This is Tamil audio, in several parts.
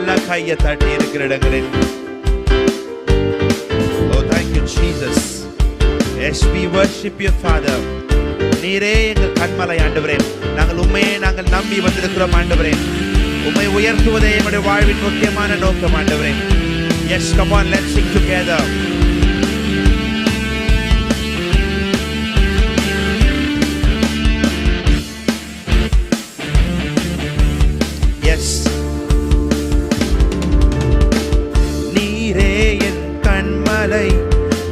நல்லா கையை தட்டி இருக்கிற இடங்களில் Oh, thank you Jesus. Yes, we worship you Father. நீரே எங்கள் கண்மலை ஆண்டவரே. நாங்கள் உண்மையை நாங்கள் நம்பி வந்திருக்கிறோம் ஆண்டவரே. உம்மை உயர்த்துவதே எங்களுடைய வாழ்வின் முக்கியமான நோக்கம் ஆண்டவரே. Yes, come on, let's sing together. Yes. நீரே என் கண்மலை,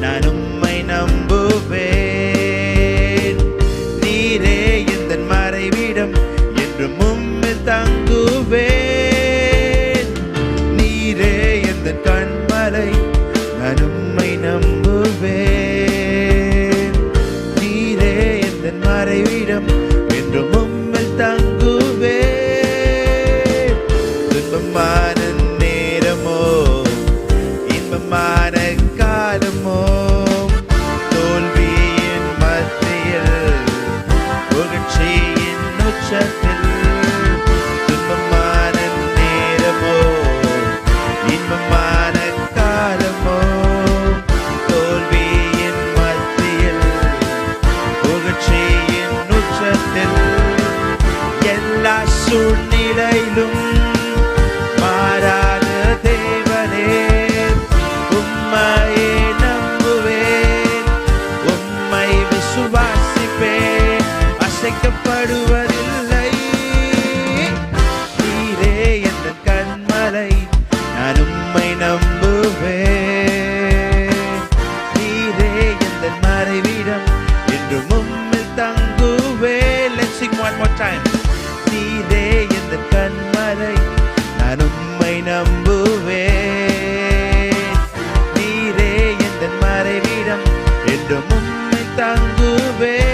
நான் உம்மை நம்புவேன். நீரே எந்த மறைவிடம், என்றும் உம்மில் தங்குவேன். நீரே எந்த கண்மலை, நான் உம்மை நம்புவேன். நீரே எந்த மறைவிடம், என்றும் உம்மில் தங்குவேன். துன்பமான நேரமோ இன்பமான காலமோ, தோல்வியின் மத்தியில் புகழ்ச்சியின் உச்சத்தில். துன்பமான நேரமோ இன்பமான காலமோ, தோல்வியின் மத்தியில் புகழ்ச்சியின் உச்சத்தில். எல்லா சூழ்நிலையிலும் மாறாத தேவனே, உம்மையே நம்புவேன். உம்மை விசுவாசிப்பேன், அசைக்கப்படுவதில்லை. நீரே எந்த கண்மலை, நான் உம்மை நம்புவேன். நீரே எந்த மறைவிடம், என்றும் உம்மில் தங்குவேன். Let's sing one more time. நீரே எந்த கண்மலை, நான் உம்மை நம்புவேன். நீரே எந்த மறைவிடம், என்றும் உம்மில் தங்குவேன்.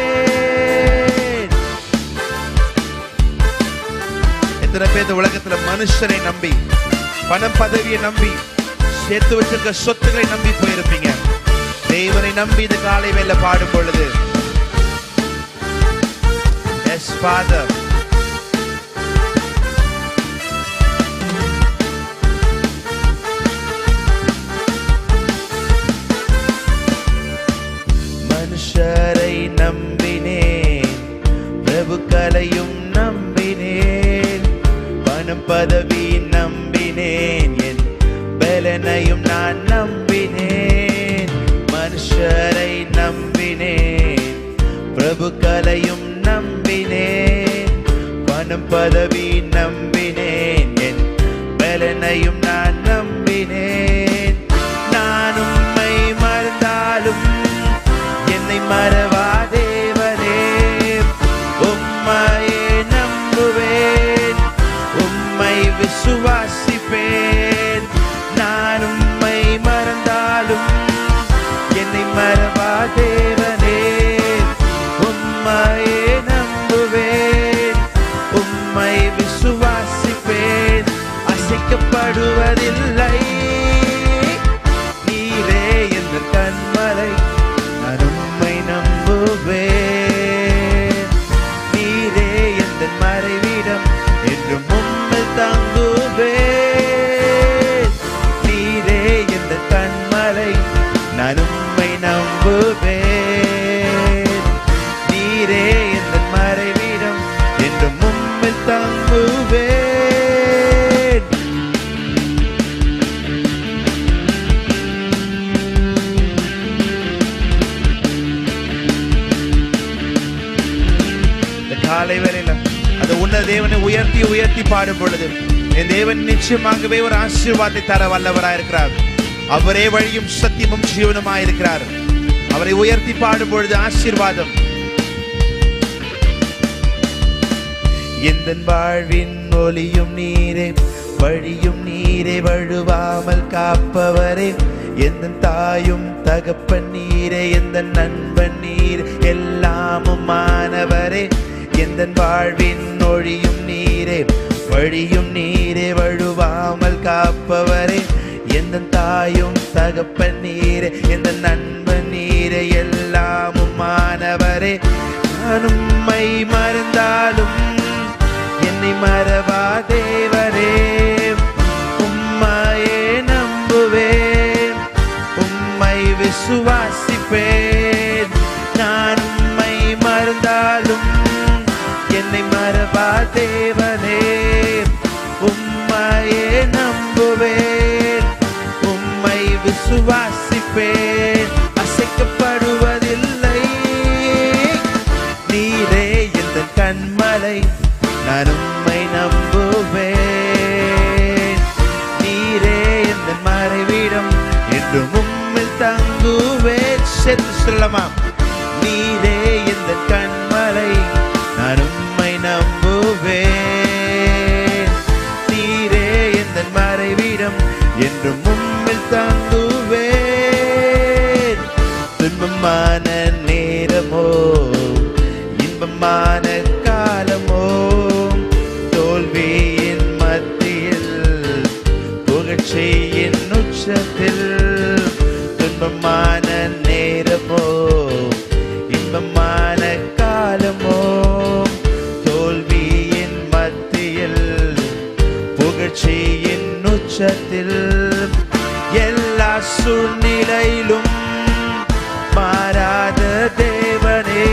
எத்தனை பேர் இந்த உலகத்துல மனுஷரை நம்பி, பணம் பதவியை நம்பி, சேர்த்து வச்சிருக்க சொத்துக்களை நம்பி போயிருப்பீங்க. தேவனை நம்பி இந்த காலை வேளை பாடும் பொழுது Yes, Father. மனுஷரை நம்பினேன், பிரபுக்களையும் நம்பினேன். பணம் பதவி நம்பினேன், என் பலனையும் நான் நம்பினேன். மனுஷரை நம்பினேன், பிரபுக்களையும் நம்பினேன். பணம் பதவி நம்பினேன், என் பலனையும் நான் நம்பினேன். நான் உம்மை மறந்தாலும் என்னை மறவா தேவனே. உம்மையே நம்புவேன், உம்மை விசுவாசிப்பேன். நான் உம்மை மறந்தாலும் என்னை மறவா தேவனே. உம்மையே நம்புவேன், உம்மை விசுவாசிப்பேன், அசைக்கப்படுவதில்லை. நீரே எந்த கண்மலை, நான் உம்மை நம்புவேன். நீரே எந்த மறைவிடம், என்றும் உம்மில் தங்குவேன். நீரே எந்த கண்மலை, நான் உம்மை நம்புவேன். நீரே எந்த மறைவிடம், என்றும் உம்மில் தங்குவேன். இந்த காலை வேளையில அந்த உன்னத தேவனை உயர்த்தி உயர்த்தி பாடும் பொழுது, என் தேவன் நிச்சயமாகவே ஒரு ஆசீர்வாதத்தை தர வல்லவராயிருக்கிறார். அவரே வழியும் சத்தியமும் ஜீவனுமாயிருக்கிறார். அவரை உயர்த்தி பாடும் பொழுது ஆசீர்வாதம். எந்தன் வாழ்வின் ஒளியும் நீரே, வழியும் நீரே, வழுவாமல் காப்பவரே. எந்தன் தாயும் தகப்பன் நீரே, எந்த நண்பன் நீர், எல்லாமும் மாணவரே. எந்தன் வாழ்வின் ஒளியும் நீரே, வழியும் நீரே, வழுவாமல் காப்பவரே. எந்தன் தாயும் தகப்பன் நீரே, எந்த நண்பன் நீரே, எல்லாமும் மாணவரே. நான் உம்மை மறந்தாலும் என்னை மறவா தேவரே. மறவா தேவனே, உம்மையே நம்புவேன், உம்மை விசுவாசிப்பேன், அசைக்கப்படுவதில்லை. நீரே எந்த கண்மலை, நான் உம்மை நம்புவேன். நீரே எந்த மறைவிடம், என்றும் உம்மில் தங்குவேன். சேர்ந்து சொல்லமா, நீரே எந்த கண்மலை, நான் உம்மை நம்புவேன். நீரே எந்த மறைவிடம், என்றும் உம்மில் தங்குவேன். துன்பமான நேரமோ இன்பமான காலமோ, தோல்வியின் மத்தியில் புகழ்ச்சியின் உச்சத்தில். துன்பமான நேரமோ இன்பமான காலமோ, தோல்வியின் மத்தியில் புகழ்ச்சியின் உச்சத்தில். எல்லா சூழ்நிலையிலும் மாறாத தேவனே,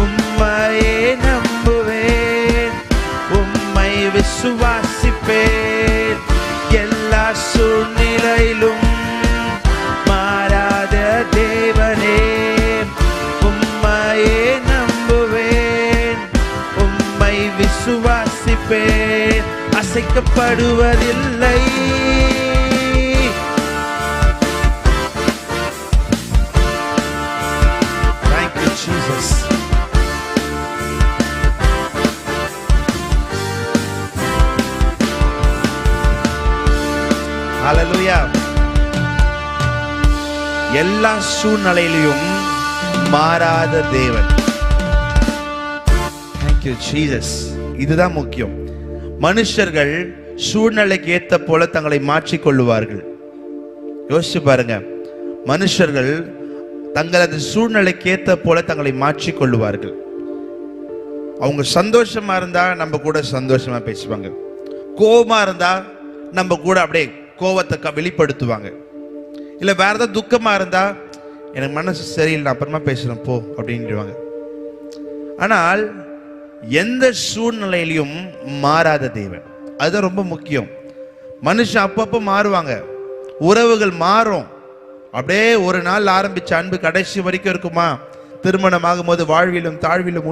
உம்மையே நம்புவேன், உம்மை விசுவாசிப்பேன். எல்லா சூழ்நிலையிலும் மாறாத தேவனே, உம்மையே நம்புவேன், உம்மை விசுவாசிப்பேன், அசைக்கப்படுவதில்லை. Thank you, Jesus. Hallelujah. எல்லா சூழ்நிலையிலும் மாறாத தேவன். Thank you, Jesus. இதுதான் முக்கியம். மனுஷர்கள் சூழ்நிலைக்கு ஏத்த போல தங்களை மாற்றிக்கொள்ளுவார்கள். யோசிச்சு பாருங்க, மனுஷர்கள் தங்களது சூழ்நிலைக்கு ஏத்த போல தங்களை மாற்றிக்கொள்ளுவார்கள். அவங்க சந்தோஷமா இருந்தா நம்ம கூட சந்தோஷமா பேசுவாங்க, கோபமா இருந்தா நம்ம கூட அப்படியே கோபத்தை வெளிப்படுத்துவாங்க. இல்ல வேற ஏதாவது துக்கமா இருந்தா, எனக்கு மனசு சரியில்லை, அப்புறமா பேசுறேன் போ அப்படின்டுவாங்க. ஆனால் எந்த சூழ்நிலையிலும் மாறாத தேவன், அதுதான் ரொம்ப முக்கியம். மனுஷன் அப்பப்போ மாறுவாங்க, உறவுகள் மாறும். அப்படியே ஒரு நாள் ஆரம்பிச்ச அன்பு கடைசி வரைக்கும் இருக்குமா? திருமணம் ஆகும்போது வாழ்விலும் தாழ்விலும்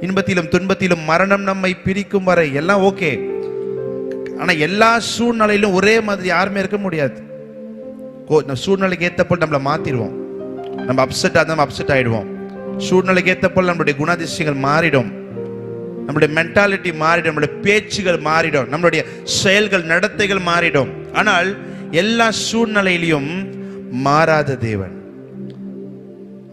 இன்பத்திலும் துன்பத்திலும் மரணம் நம்மை பிரிக்கும் வரை எல்லாம் ஓகே. ஆனா எல்லா சூழ்நிலையிலும் ஒரே மாதிரி யாருமே இருக்க முடியாது. சூழ்நிலைக்கு ஏற்றப்போல் நம்மளை மாத்திடுவோம். நம்ம அப்செட் ஆகும், அப்செட் ஆயிடுவோம். சூழ்நிலைக்கு ஏற்றப்போல் நம்மளுடைய குணாதிசயங்கள் மாறிடும், நம்மளுடைய மென்டாலிட்டி மாறிடும், நம்மளுடைய பேச்சுகள் மாறிடும், நம்மளுடைய செயல்கள் நடத்தைகள் மாறிடும். ஆனால் எல்லா சூழ்நிலையிலும் மாறாத தேவன்.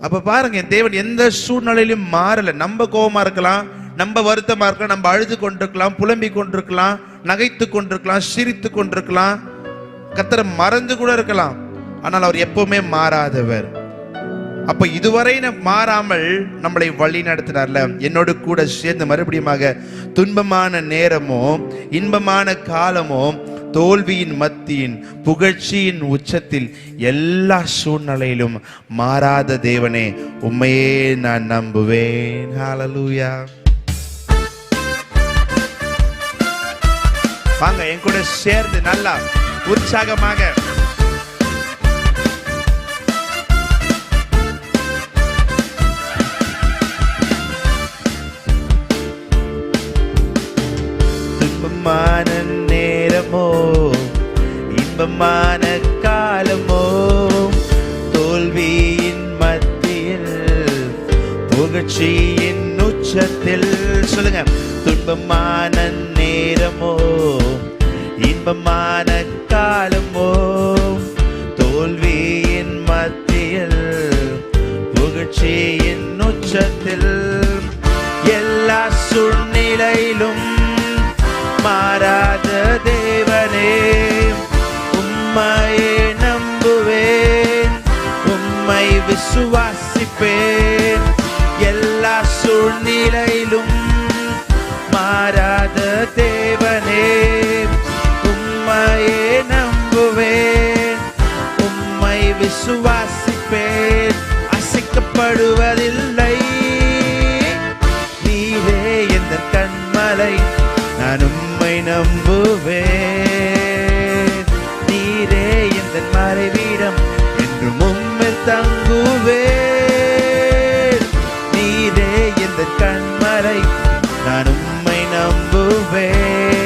அப்ப பாருங்க, தேவன் எந்த சூழ்நிலையிலும் மாறல. நம்ம கோபமா இருக்கலாம், நம்ம வருத்தமா இருக்கலாம், நம்ம அழுது கொண்டிருக்கலாம், புலம்பிக் கொண்டிருக்கலாம், நகைத்து கொண்டிருக்கலாம், சிரித்து கொண்டிருக்கலாம், கர்த்தரை மறந்து கூட இருக்கலாம். ஆனால் அவர் எப்பவுமே மாறாதவர். அப்ப இதுவரை மாறாமல் நம்மளை வழி நடத்தினார்ல, என்னோடு கூட சேர்ந்து மறுபடியுமாக துன்பமான நேரமோ இன்பமான காலமோ தோல்வியின் மத்தியின் புகழ்ச்சியின் உச்சத்தில் எல்லா சூழ்நிலையிலும் மாறாத தேவனே, உம்மையே நான் நம்புவேன். ஹல்லேலூயா. வாங்க என் கூட சேர்ந்து நல்லா உற்சாகமாக துன்பமான நேரமோ இன்பமான காலமோ தோல்வியின் மத்தியில் புகழ்ச்சியின் உச்சத்தில். சொல்லுங்க, துன்பமான நேரமோ இன்பமான காலமோ தோல்வியின் மத்தியில் புகழ்ச்சியின் உச்சத்தில். எல்லா சூழ்நிலையிலும் மாறாத தேவனே, உம்மையே நம்புவேன், உம்மை விசுவாசிப்பேன். எல்லா சூழ்நிலையிலும் மாறாத தேவனே, உம்மையே நம்புவேன், உம்மை விசுவாசிப்பேன், அசைக்கப்படுவதில்லை. நீரே எந்த கண்மலை நான் உம்மை நம்புவேன். நீரே எந்த மறைவிடம் என்றும் உம்மில் தங்குவேன். நீரே எந்த கண்மலை நான் உம்மை நம்புவேன்.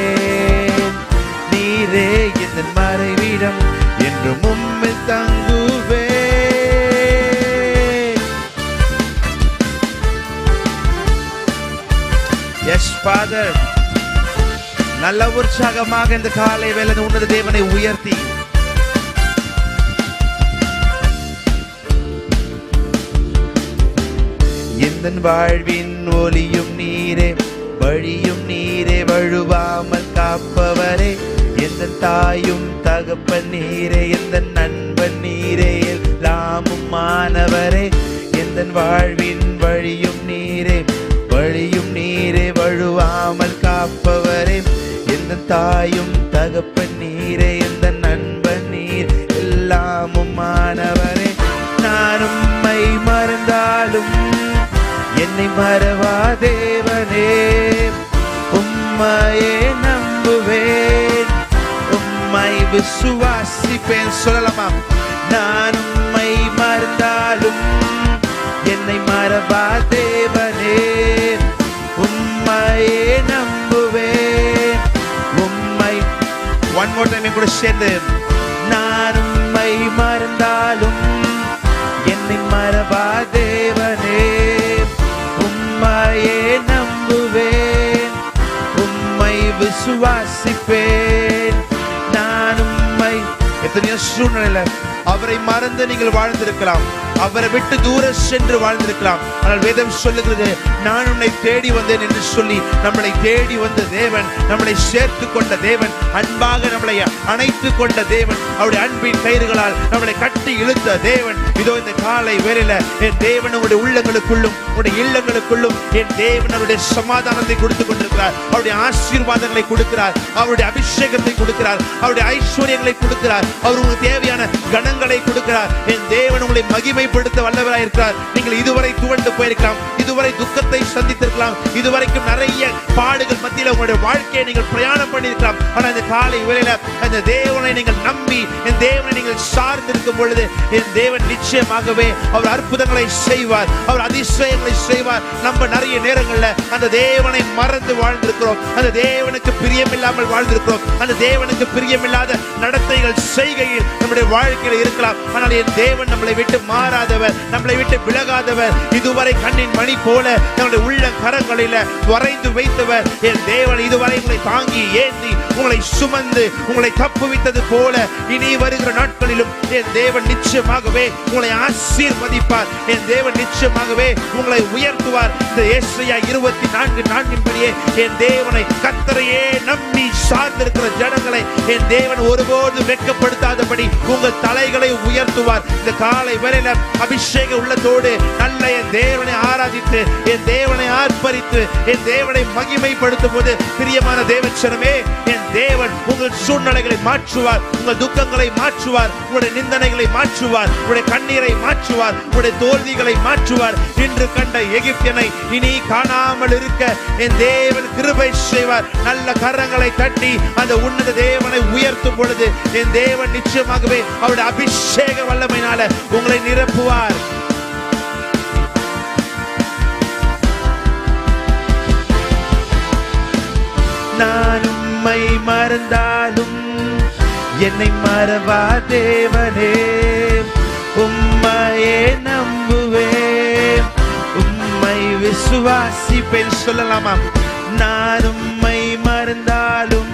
நீரே எந்த மறைவிடம் என்றும் உம்மில் தங்குவேன். எஸ் ஃபாதர், நல்ல உற்சாகமாக இந்த காலை வேளை உன்னத தேவனை உயர்த்தி எந்தன் வாழ்வின் ஒளியும் நீரே வழியும் நீரே வழுவாமல் காப்பவரே. எந்தன் தாயும் தகப்பன் நீரே எந்தன் நண்பன் நீரே எல்லாமும் மாணவரே. எந்தன் வாழ்வின் வழியும் நீரே வழியும் நீரே வழுவாமல் காப்பவரே. எந்தன் தாயும் தகப்பன் நீரே எந்தன் நண்பன் நீர் எல்லாமும் மாணவரே. நான் உம்மை மறந்தாலும் என்னை மறவா தேவனே. உம்மையே நம்புவேன், உம்மை விசுவாசிப்பேன். சொல்லலாமா? நான் உம்மை மறந்தாலும் என்னை மறவா தேவனே. உம்மையே நம்புவேன், உம்மை. ஒன் மோர் டைம் கூட சேர்ந்து, நான் உம்மை மறந்தாலும் என்னை மறவா தேவனே. உம்மையே நம்புவேன், உம்மை விசுவாசிப்பேன். நான் உம்மை. எத்தனையோ சூழ்நிலையில அவரை மறந்து நீங்கள் வாழ்ந்திருக்கலாம், அவரை விட்டு தூர சென்று வாழ்ந்திருக்கலாம். ஆனால் வேதம் சொல்லுகிறது, நான் உன்னை தேடி வந்தேன் என்று சொல்லி நம்மளை தேடி வந்த தேவன், நம்மளை சேர்த்து கொண்ட தேவன், அன்பாக நம்மளை அணைத்து கொண்ட தேவன், அவருடைய அன்பின் கயிறுகளால் நம்மளை கட்டி இழுத்த தேவன். இதோ இந்த காலை வேளையில என் தேவன் உங்களுடைய உள்ளங்களுக்குள்ளும் உங்களுடைய இல்லங்களுக்குள்ளும் என் தேவன் அவருடைய சமாதானத்தை கொடுத்து கொண்டிருக்கிறார், அவருடைய ஆசீர்வாதங்களை கொடுக்கிறார், அவருடைய அபிஷேகத்தை கொடுக்கிறார், அவருடைய ஐஸ்வர்யங்களை கொடுக்கிறார், அவர் உங்களுக்கு தேவையான கணங்களை கொடுக்கிறார். என் தேவன் உங்களை மகிமைப்படுத்த வல்லவராய் இருக்கிறார். நீங்கள் இதுவரை துவண்டு போயிருக்கலாம், இதுவரை துக்கத்தை சந்தித்திருக்கலாம், இதுவரைக்கும் நிறைய பாடுகள் மத்தியில் உங்களுடைய வாழ்க்கையை நீங்கள் பிரயாணம் பண்ணியிருக்கலாம். ஆனால் இந்த காலை வேளையில அந்த தேவனை நீங்கள் நம்பி என் தேவனை நீங்கள் சார்ந்திருக்கும் பொழுது என் தேவன் நிச்சயமாகவே அவர் அற்புதங்களை செய்வார், அவர் அதிசயங்களை செய்வார். நம்ம நிறைய நேரங்களில் அந்த தேவனை மறந்து வாழ்ந்திருக்கிறோம், அந்த தேவனுக்கு பிரியமில்லாமல் வாழ்ந்திருக்கிறோம், அந்த தேவனுக்கு பிரியமில்லாத நடத்தைகள் செய்கையில் நம்முடைய வாழ்க்கையில் இருக்கலாம். ஆனால் என் தேவன் நம்மளை விட்டு மாறாதவர், நம்மளை விட்டு விலகாதவர், இதுவரை கண்ணின் மணி போல நம்முடைய உள்ள கரங்களில வரைந்து வைத்தவர். என் தேவன் இதுவரை உங்களை தாங்கி ஏந்தி உங்களை சுமந்து உங்களை தப்புவித்தது போல இனி வருகிற நாட்களிலும் என் தேவன் நிச்சயமாகவே உங்களை ஆசீர்வதிப்பார். என் தேவன் நிச்சயமாகவே உங்களை உயர்த்துவார். இந்த ஏசாயா 24:4 படியே என் தேவனை கர்த்தரையே நம்பி சார்ந்திருக்கிற ஜனங்களை என் தேவன் ஒருபோது வெட்கப்படுத்தாதபடி உங்கள் தலைகளை உயர்த்துவார். இந்த காலை வேளையில அபிஷேக உள்ளத்தோடு நல்ல என் தேவனை ஆராதித்து என் தேவனை ஆர்ப்பரித்து என் தேவனை மகிமைப்படுத்தும் போது பிரியமான தேவச்சனமே, என் தேவன் உங்கள் சூழ்நிலைகளை மாற்றுவார், உங்கள் துக்கங்களை மாற்றுவார், உங்களுடைய நிந்தனைகளை மாற்றுவார், உங்களுடைய கண்ணீரை மாற்றுவார், உங்களுடைய தோல்விகளை மாற்றுவார். இன்று கண்ட எகிப்தியனை இனி காணாமல் இருக்க என் தேவன் கிருபை செய்வார். நல்ல கரங்களை தட்டி அந்த உன்னத தேவனை உயர்த்தும் பொழுது என் தேவன் நிச்சயமாகவே அவருடைய அபிஷேக வல்லமையினால உங்களை நிரப்புவார். நான் உம்மை மறந்தாலும் என்னை மறவா தேவனே. உம்மையே நம்புவேன், உம்மை விசுவாசிப்பேன். சொல்லலாமா? நான் உம்மை மறந்தாலும்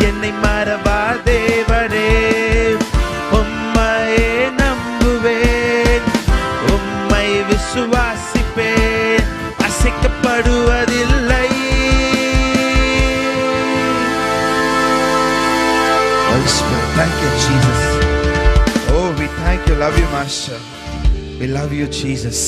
என்னை மறவா தேவனே. உம்மையே நம்புவேன், உம்மை விசுவாசிப்பேன். அசைக்கப்படுவதில்லை. Thank you, Jesus. Oh, we thank you. Love you, Master. We love you, Jesus.